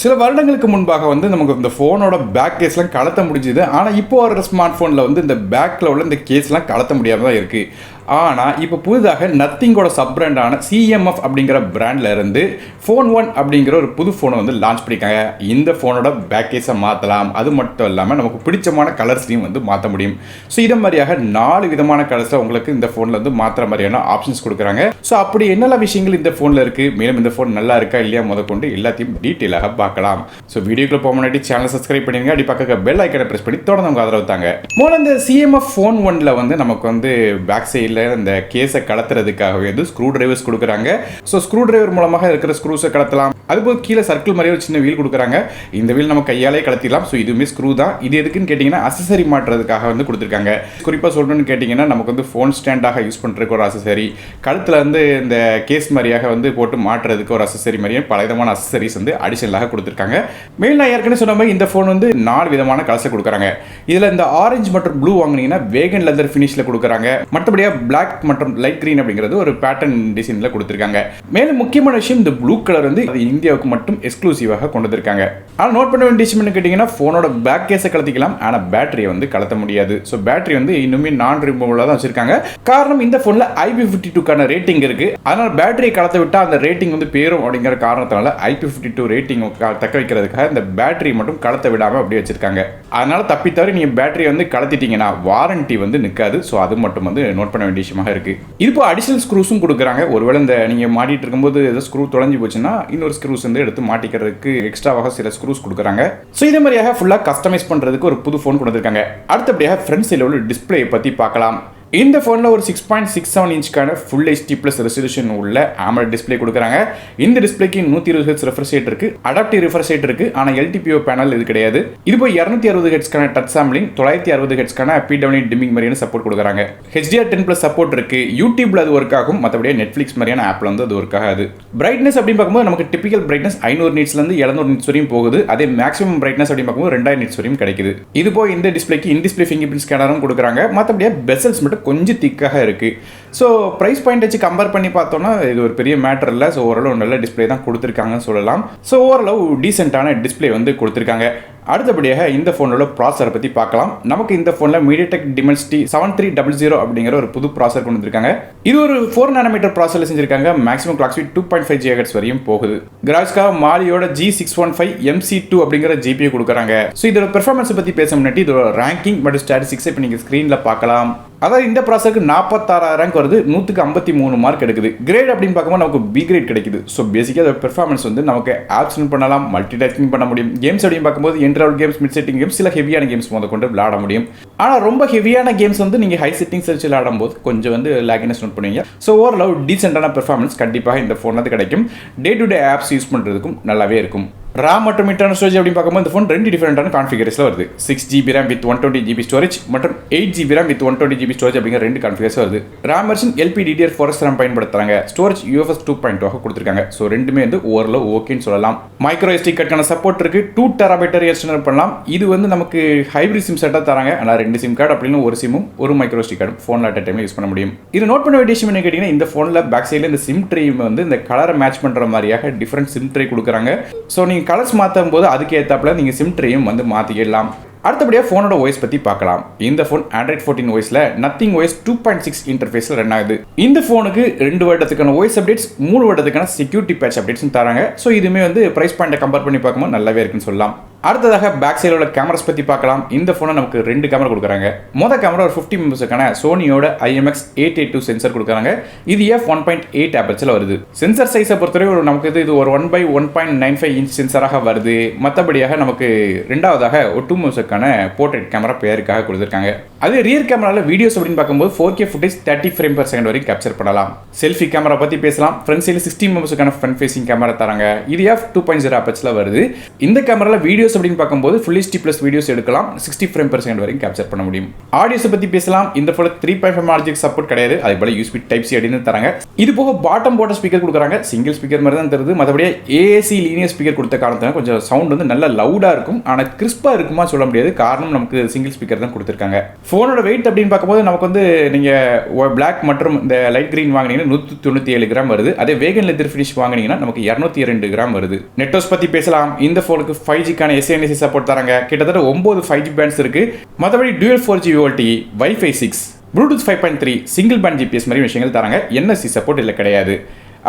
சில வருடங்களுக்கு முன்பாக வந்து நமக்கு இந்த ஃபோனோட பேக் கேஸ்லாம் கலத்த முடிஞ்சுது. ஆனால் இப்போ வர ஸ்மார்ட் ஃபோனில் வந்து இந்த பேக்கில் உள்ள இந்த கேஸ்லாம் கலத்த முடியாமல் தான் இருக்குது. ஆனால் இப்போ புதுதாக நத்திங்கோட சப் பிராண்டான CMF அப்படிங்கிற பிராண்டில் இருந்து ஃபோன் 1 அப்படிங்கிற ஒரு புது ஃபோனை வந்து லான்ச் பண்ணியிருக்காங்க. இந்த ஃபோனோட பேக் கேஸை மாற்றலாம். அது மட்டும் இல்லாமல் நமக்கு பிடிச்சமான கலர்ஸ்லையும் வந்து மாற்ற முடியும். ஸோ இதை மாதிரியாக 4 விதமான கலர்ஸில் உங்களுக்கு இந்த ஃபோனில் வந்து மாற்றுற மாதிரியான ஆப்ஷன்ஸ் கொடுக்குறாங்க. ஸோ அப்படி என்னெல்லாம் விஷயங்கள் இந்த ஃபோனில் இருக்குது, மேலும் இந்த ஃபோன் நல்லா இருக்கா இல்லையா முதற்கொண்டு எல்லாத்தையும் டீட்டெயிலாக பார்க்கலாம். ஸோ வீடியோக்குள்ள போக முன்னாடி சேனலை சப்ஸ்கிரைப் பண்ணிடுங்க. அப்படி பக்க பெல் ஐக்கனை ப்ரெஸ் பண்ணி தொடர்ந்து நமக்கு ஆதரவு தாங்க. முதல்ல இந்த CMF ஃபோன் 1ல வந்து நமக்கு வந்து பேக் சைடில் இந்த கேஸை கலத்துறதுக்காகவே வந்து ஸ்க்ரூ டிரைவர்ஸ் கொடுக்குறாங்க. ஸோ ஸ்க்ரூ டிரைவர் மூலமாக இருக்கிற ஸ்க்ரூஸை கலத்தலாம். அதுபோல் கீழே சர்க்கிள் மாதிரியே ஒரு சின்ன வீல் கொடுக்குறாங்க. இந்த வீல் நம்ம கையாலே கலத்திடலாம். ஸோ இதுவுமே ஸ்க்ரூ தான். இது எதுக்குன்னு கேட்டிங்கன்னா அசசரி மாட்டுறதுக்காக வந்து கொடுத்துருக்காங்க. குறிப்பாக சொல்லணும்னு கேட்டிங்கன்னா நமக்கு வந்து ஃபோன் ஸ்டாண்டாக யூஸ் பண்ணுறதுக்கு ஒரு அசசரி, கழுத்தில் வந்து இந்த கேஸ் மாதிரியாக வந்து போட்டு மாட்டுறதுக்கு ஒரு அசசரி மாதிரியே பல விதமான அசசரிஸ் வந்து அடிஷனலாக கொடுத்துருக்காங்க. மேலும் நான் ஏற்கனவே சொன்ன மாதிரி இந்த ஃபோன் வந்து 4 விதமான கலர்ஸை கொடுக்குறாங்க. இதில் இந்த ஆரஞ்சு மற்றும் ப்ளூ வாங்கினீங்கன்னா வேகன் லெதர் ஃபினிஷில் கொடுக்குறாங்க. மற்றபடியாக பிளாக் மற்றும் லைட் கிரீன் அப்படிங்கிறது ஒரு பேட்டர்ன் டிசைனில் கொடுத்துருக்காங்க. மேலும் முக்கியமான விஷயம் இந்த ப்ளூ கலர் வந்து இந்தியாவுக்கு மட்டும் எக்ஸ்க்ளூசிவாக கொண்டு வந்திருக்காங்க. ஆனால் நோட் பண்ண வேண்டிய விஷயம் கேட்டிங்கன்னா ஃபோனோட பேக் கேஸை கலத்திக்கலாம். ஆனால் பேட்டரியை வந்து கலத்த முடியாது. ஸோ பேட்டரி வந்து இன்னுமே நான் ரிமூவலாக தான் வச்சிருக்காங்க. காரணம் இந்த ஃபோனில் IP52க்கான ரேட்டிங் இருக்குது. அதனால் பேட்டரியை கலத்த விட்டால் அந்த ரேட்டிங் வந்து பேரும் அப்படிங்கிற காரணத்தினால IP52 ரேட்டிங் தக்க வைக்கிறதுக்காக இந்த பேட்டரி மட்டும் கலத்த விடாமல் அப்படி வச்சிருக்காங்க. அதனால தப்பி தவிர நீங்கள் பேட்டரி வந்து கலத்திட்டீங்கன்னா வாரண்டி வந்து நிற்காது. ஸோ அது மட்டும் வந்து நோட் பண்ண வேண்டிய விஷயமாக இருக்கு. இது இப்போ அடிஷனல் ஸ்க்ரூஸும் கொடுக்குறாங்க. ஒருவேளை இந்த நீங்கள் மாட்டிட்டு இருக்கும்போது ஏதோ ஸ்க்ரூ தொலைஞ்சு போச்சுன்னா இன்னொரு ஸ்க்ரூஸ் வந்து எடுத்து மாட்டிக்கிறதுக்கு எக்ஸ்ட்ராவாக சில ஸ்க்ரூஸ் கொடுக்குறாங்க. ஸோ இதே மாதிரியாக ஃபுல்லாக கஸ்டமைஸ் பண்ணுறதுக்கு ஒரு புது ஃபோன் கொடுத்துருக்காங்க. அடுத்தபடியாக ஃப்ரண்ட் சைடில் உள்ள டிஸ்பிளே பற்றி பார்க்கலாம். இந்த ஃபோனில் ஒரு 6.67 இன்ச்சுக்கான ஃபுல் HD+ ரெசல்யூஷன் உள்ள AMOLED டிஸ்பிளே கொடுக்குறாங்க. இந்த டிஸ்பிளேக்கு 120 Hz ரெஃப்ரெஷ் ரேட் இருக்கு, அடாப்டிவ் ரெஃப்ரெஷ் ரேட் இருக்கு. ஆனால் LTPO பேனல் இது கிடையாது. இது போய் 260 Hzக்கான டச் சாம்பிளிங், 960 Hzக்கான PWM டிமிங் மாதிரியான சப்போர்ட் கொடுக்குறாங்க. HDR10+ சப்போர்ட் இருக்கு. யூடியூப்ல அது ஒர்க் ஆகும். மற்றபடியே நெட்ஃபிளிக்ஸ் மாதிரியான ஆப்ல வந்து அது ஒர்க் ஆகாது. பிரைட்னஸ் அப்படின்னு பார்க்கும்போது நமக்கு டிபிக்கல் பிரைட்னஸ் 500 நிட்ஸ்லேருந்து 700 நிட்ஸ் வரையும் போகுது. அதே மேக்ஸிமம் பிரைட்னஸ் அப்படின்னு பார்க்கும்போது 2000 நிட்ஸ் வரையும் கிடைக்குது. இது போய் இந்த டிஸ்பிளேக்கு இன் டிஸ்பிளே ஃபிங்கர் பிரிண்ட் ஸ்கேனரும் கொடுக்குறாங்க. மற்றபடியே பெசல்ஸ் மட்டும் கொஞ்சம் திக்காக இருக்குது. ஸோ ப்ரைஸ் பாயிண்ட் வச்சு கம்பேர் பண்ணி பார்த்தோன்னா இது ஒரு பெரிய மேட்டர் இல்லை. ஸோ ஓரளவு நல்ல டிஸ்பிளே தான் கொடுத்துருக்காங்கன்னு சொல்லலாம். ஸோ ஓரளவு டீசெண்டான டிஸ்பிளே வந்து கொடுத்துருக்காங்க. அடுத்தபடியாக இந்த ஃபோனோட ப்ராசரை பற்றி பார்க்கலாம். நமக்கு இந்த ஃபோனில் MediaTek Dimensity 7300 அப்படிங்கிற ஒரு புது ப்ராசர் கொண்டு வந்திருக்காங்க. இது ஒரு 4 nm ப்ராசரில் செஞ்சிருக்காங்க. மேக்ஸிமம் கிளாக் ஸ்பீட் 2.5 GHz வரையும் போகுது. கிராஃபிக்ஸ்க்காக மாலியோட G615 MC2 அப்படிங்கிற GPU கொடுக்குறாங்க. ஸோ இதோட பெர்ஃபார்மன்ஸை பற்றி பேச முன்னாடி இதோட ரேங்கிங் மற்றும் ஸ்டாட்டிஸ்டிக்ஸை இப்போ நீங்கள் ஸ்க்ரீனில் பார்க்கலாம். அதாவது இந்த ப்ராசருக்கு 46 ரேங்க் வருது, 153 மார்க் எடுக்குது. கிரேட் அப்படின்னு பார்க்கும்போது நமக்கு B கிரேட் கிடைக்குது. ஸோ பேசிக்காக அதோட பெர்ஃபார்மன்ஸ் வந்து நமக்கு ஆப்ஸ் பண்ணலாம், மல்டி டாஸ்கிங் பண்ண முடியும். கேம்ஸ் அப்படின்னு பார்க்கும்போது என்ட்ரவுட் கேம்ஸ், மிட் செட்டிங் கேம்ஸ், சில ஹெவியான கேம்ஸ் கொண்டு விளையாட முடியும். ஆனால் ரொம்ப ஹெவியான கேம்ஸ் வந்து நீங்கள் ஹை செட்டிங்ஸ் வச்சு விளையாடும் போது கொஞ்சம் வந்து லேகினஸ் நோட் பண்ணுவீங்க. ஸோ ஓரளவு டீசென்டான பெர்ஃபார்மன்ஸ் கண்டிப்பாக இந்த ஃபோன் வந்து கிடைக்கும். Day to day apps use பண்ணுறதுக்கும் நல்லாவே இருக்கும். RAM மற்றும் இன்டர்னல் ஸ்டோரேஜ் அப்படின்னு பார்க்கும்போது இந்த ஃபோன் 2 டிஃபரெண்டான கான்ஃபிகரேஷனில் வருது. 6GB RAM with 120GB storage மற்றும் 8GB RAM with 120GB storage அப்படிங்கிற 2 கான்ஃபிகரேஷன் வருது. RAM வெர்ஷன் LPDDR4 RAM பயன்படுத்துறாங்க. ஸ்டோரேஜ் UFS 2.2 கொடுத்துருக்காங்க. ஸோ ரெண்டுமே வந்து ஓரளவு ஓகேன்னு சொல்லலாம். மைக்ரோ SD கார்டுக்கான சப்போர்ட் இருக்கு. 2TB எக்ஸ்டர்னல் பண்ணலாம். இது வந்து நமக்கு ஹைப்ரிட் சிம் செட்டாக தராங்க. ஆனால் 2 சிம் கார்டு அப்படின்னு ஒரு சிம்மும் ஒரு மைக்ரோ SD கார்டு ஃபோனில் அட் டைமில் யூஸ் பண்ண முடியும். இது நோட் பண்ண வேண்டிய விஷயம் என்ன கேட்டிங்கன்னா இந்த ஃபோனில் பேக் சைடில் இந்த சிம் ட்ரே வந்து இந்த கலரை மேட்ச் பண்ணுற மாதிரியாக டிஃப்ரெண்ட் சிம் ட்ரே கொடுக்குறாங்க. ஸோ நீங்கள் கலர்ஸ் மாற்றும் போது அதுக்கு ஏற்றாப்புல நீங்கள் சிம் ட்ரேயும் வந்து மாற்றிக்கலாம். அடுத்தபடியாக ஃபோனோட ஓஎஸ் பற்றி பார்க்கலாம். இந்த ஃபோன் Android 14 ஓஎஸில் Nothing OS 2.6 இன்டர்ஃபேஸில் ரன் ஆகுது. இந்த ஃபோனுக்கு 2 வருடத்துக்கான ஓஎஸ் அப்டேட்ஸ், 3 வருடத்துக்கான செக்யூரிட்டி பேட்ச் அப்டேட்ஸ் தராங்க. ஸோ இதுவுமே வந்து ப்ரைஸ் பாயிண்ட்டை கம்பேர் பண்ணி பார்க்கும்போது நல்லாவே இருக்குன்னு சொல்லலாம். அடுத்ததாக பேக் சைடில் உள்ள கேமராஸ் பற்றி பார்க்கலாம். இந்த ஃபோனை நமக்கு 2 கேமரா கொடுக்குறாங்க. மொதல் கேமரா ஒரு 50 மெம்பர்ஸுக்கான சோனியோட IMX882 சென்சர் கொடுக்குறாங்க. இது f1.8 ஆப்பர்ச்சரில் வருது. சென்சர் சைஸை பொறுத்தவரை நமக்கு இது ஒரு 1/1.95 இன்ச் சென்சராக வருது. மற்றபடியாக நமக்கு ரெண்டாவதாக ஒரு 2 மெம்பர்ஸுக்கான போர்ட்ரேட் கேமரா பேருக்காக கொடுத்துருக்காங்க. அது ரியர் கேமராவில் வீடியோஸ் அப்படின்னு பார்க்கும்போது 4K footage 30 frame per second வரைக்கும் கேப்சர் பண்ணலாம். செல்ஃபி கேமரா பற்றி பேசலாம். ஃப்ரண்ட் சைடில் 16 மெம்பர்ஸுக்கான ஃப்ரண்ட் ஃபேசிங் கேமரா தராங்க. இது f2.0 ஆப்பர்ச்சரில் வருது. இந்த கேமராவில் வீடியோ வீடியோஸ் அப்படின்னு பார்க்கும்போது ஃபுல் HD ப்ளஸ் வீடியோஸ் எடுக்கலாம், 60 ஃப்ரேம் per second வரைக்கும் கேப்சர் பண்ண முடியும். ஆடியோஸை பற்றி பேசலாம். இந்த ஃபோனில் 3.5 ஆர்ஜிக்கு சப்போர்ட் கிடையாது, அதே போல் USB Type-C அப்படின்னு தராங்க. இது போக பாட்டம் போட்ட ஸ்பீக்கர் கொடுக்குறாங்க, சிங்கிள் ஸ்பீக்கர் மாதிரி தான் தருது. மற்றபடி AAC லீனியர் ஸ்பீக்கர் கொடுத்த காரணத்தில் கொஞ்சம் சவுண்ட் வந்து நல்லா லவுடாக இருக்கும், ஆனால் கிறிஸ்பாக இருக்குமா சொல்ல முடியாது. காரணம் நமக்கு சிங்கிள் ஸ்பீக்கர் தான் கொடுத்துருக்காங்க. ஃபோனோட வெயிட் அப்படின்னு பார்க்கும்போது நமக்கு வந்து நீங்கள் பிளாக் மற்றும் இந்த லைட் கிரீன் வாங்கினீங்கன்னா 197 கிராம் வருது. அதே வேகன் லெதர் ஃபினிஷ் வாங்கினீங்கன்னா நமக்கு 202 கிராம் வருது. நெட்வொர்க்ஸ் பற்றி பேசலாம். இந்த ஃபோனுக்கு 5G-க்கான SANC சப்போர்ட் தராங்க. கிட்டத்தட்ட 9 5G பேண்ட்ஸ் இருக்கு. மற்றபடி dual 4G VoLTE, Wi-Fi 6, Bluetooth 5.3, single band GPS மாதிரி விஷயங்கள் தராங்க. NFC சப்போர்ட் இல்லை கிடையாது.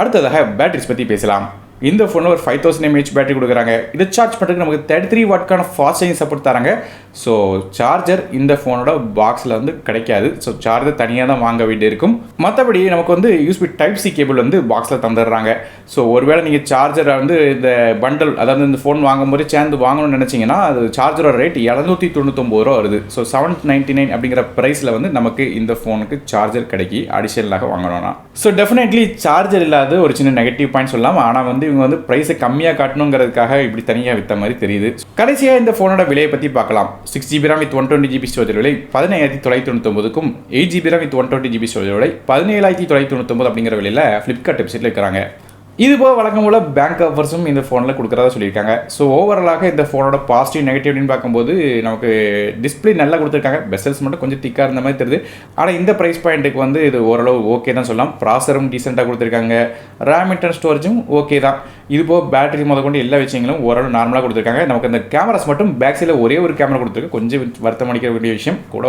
அடுத்ததாக பேட்டரிஸ் பற்றி பேசலாம். இந்த ஃபோனில் ஒரு 5000 mAh பேட்டரி கொடுக்குறாங்க. இதை சார்ஜ் பண்ணுறதுக்கு நமக்கு 33 வாட்க்கான ஃபாஸ்ட் சார்ஜிங் சப்போர்ட் தராங்க. ஸோ சார்ஜர் இந்த ஃபோனோட பாக்ஸில் வந்து கிடைக்காது. ஸோ சார்ஜர் தனியாக தான் வாங்க வேண்டி இருக்கும். மற்றபடி நமக்கு வந்து USB Type-C கேபிள் வந்து பாக்ஸில் தந்துடுறாங்க. ஸோ ஒருவேளை நீங்கள் சார்ஜரை வந்து இந்த பண்டல், அதாவது இந்த ஃபோன் வாங்கும்போது சேர்ந்து வாங்கணும்னு நினச்சிங்கன்னா அது சார்ஜரோட ரேட் 799 ரூபா வருது. ஸோ 799 அப்படிங்கிற ப்ரைஸில் வந்து நமக்கு இந்த ஃபோனுக்கு சார்ஜர் கிடைக்கி அடிஷனலாக வாங்கணும்னா. ஸோ டெஃபினெட்லி சார்ஜர் இல்லாத ஒரு சின்ன நெகட்டிவ் பாயிண்ட் சொல்லலாம். ஆனால் வந்து இவங்க வந்து ப்ரைஸை கம்மியாக காட்டணுங்கிறதுக்காக இப்படி தனியாக விற்ற மாதிரி தெரியுது. கடைசியாக இந்த ஃபோனோட விலையை பற்றி பார்க்கலாம். 6GB RAM with 120GB storage விலை 15999க்கும் 8GB RAM with 120GB storage விலை 17999 அப்படிங்கிற விலையில் ஃப்ளிப்கார்ட் வெப்சைட்டில் இருக்கிறாங்க. இது போக வழக்கம் போல பேங்க் ஆஃபர்ஸும் இந்த ஃபோனில் கொடுக்குறதா சொல்லியிருக்காங்க. ஸோ ஓவராலாக இந்த ஃபோனோட பாசிட்டிவ் நெகட்டிவ் அப்படின்னு பார்க்கும்போது நமக்கு டிஸ்பிளே நல்லா கொடுத்துருக்காங்க, பெசல்ஸ் மட்டும் கொஞ்சம் திக்காக இருந்த மாதிரி தெரியுது. ஆனால் இந்த ப்ரைஸ் பாயிண்ட்டுக்கு வந்து இது ஓரளவு ஓகே தான் சொல்லலாம். ப்ராசரும் டீசெண்டாக கொடுத்துருக்காங்க, ரேம் இன்டர்னல் ஸ்டோரேஜும் ஓகே தான். இது போக பேட்டரி முதற்கொண்டு எல்லா விஷயங்களும் ஓரளவு நார்மலாக கொடுத்துருக்காங்க. நமக்கு அந்த கேமராஸ் மட்டும் பேக் சைடில் ஒரே ஒரு கேமரா கொடுத்துருக்கு, கொஞ்சம் வருத்தம் அளிக்க வேண்டிய விஷயம். கூட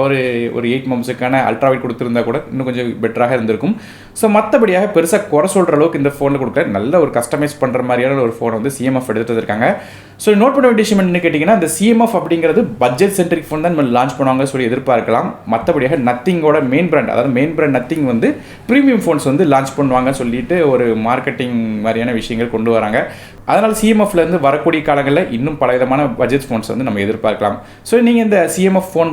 ஒரு 8 months-க்கான அல்ட்ரா வைட் கொடுத்துருந்தா கூட இன்னும் கொஞ்சம் பெட்டராக இருந்திருக்கும். ஸோ மற்றபடியாக பெருசாக குறை சொல்கிற அளவுக்கு இந்த ஃபோனில் கொடுக்குற நல்ல ஒரு கஸ்டமைஸ் பண்ணுற மாதிரியான ஒரு ஃபோன் வந்து CMF எடுத்துகிட்டு வந்திருக்காங்க. ஸோ நோட் பண்ண வேண்டிய விஷயம் என்ன கேட்டிங்கன்னா, இந்த CMF அப்படிங்கிறது பட்ஜெட் சென்ட்ரிக் ஃபோன் தான் நம்ம லான்ச் பண்ணுவாங்க சொல்லி எதிர்பார்க்கலாம். மற்றபடியாக நத்திங்கோட மெயின் பிராண்ட், அதாவது மெயின் பிராண்ட் நத்திங் வந்து ப்ரீமியம் ஃபோன்ஸ் வந்து லான்ச் பண்ணுவாங்கன்னு சொல்லிட்டு ஒரு மார்க்கெட்டிங் மாதிரியான விஷயங்கள் கொண்டு வராங்க. அதனால் CMF-லேருந்து வரக்கூடிய காலங்களில் இன்னும் பல விதமான பட்ஜெட் ஃபோன்ஸ் வந்து நம்ம எதிர்பார்க்கலாம். ஸோ நீங்கள் இந்த CMF ஃபோன்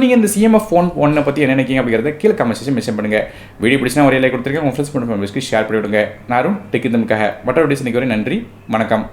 நீங்கள் இந்த CMF ஃபோன் ஒன்றை பற்றி என்ன நினைக்கிங்க அப்படிங்கிறத கீழே கமெண்ட் செக்ஷன் மென்ஷன் பண்ணுங்கள். வீடியோ பிடிச்சினா ஒரே லைக் கொடுத்துருக்கேன், உங்கள் ஃப்ரெண்ட்ஸ் பண்ண ஷேர் பண்ணி விடுங்க. நானும் டெக் இந்த மற்ற வீடியோஸ் இன்னைக்கு வரை நன்றி, வணக்கம்.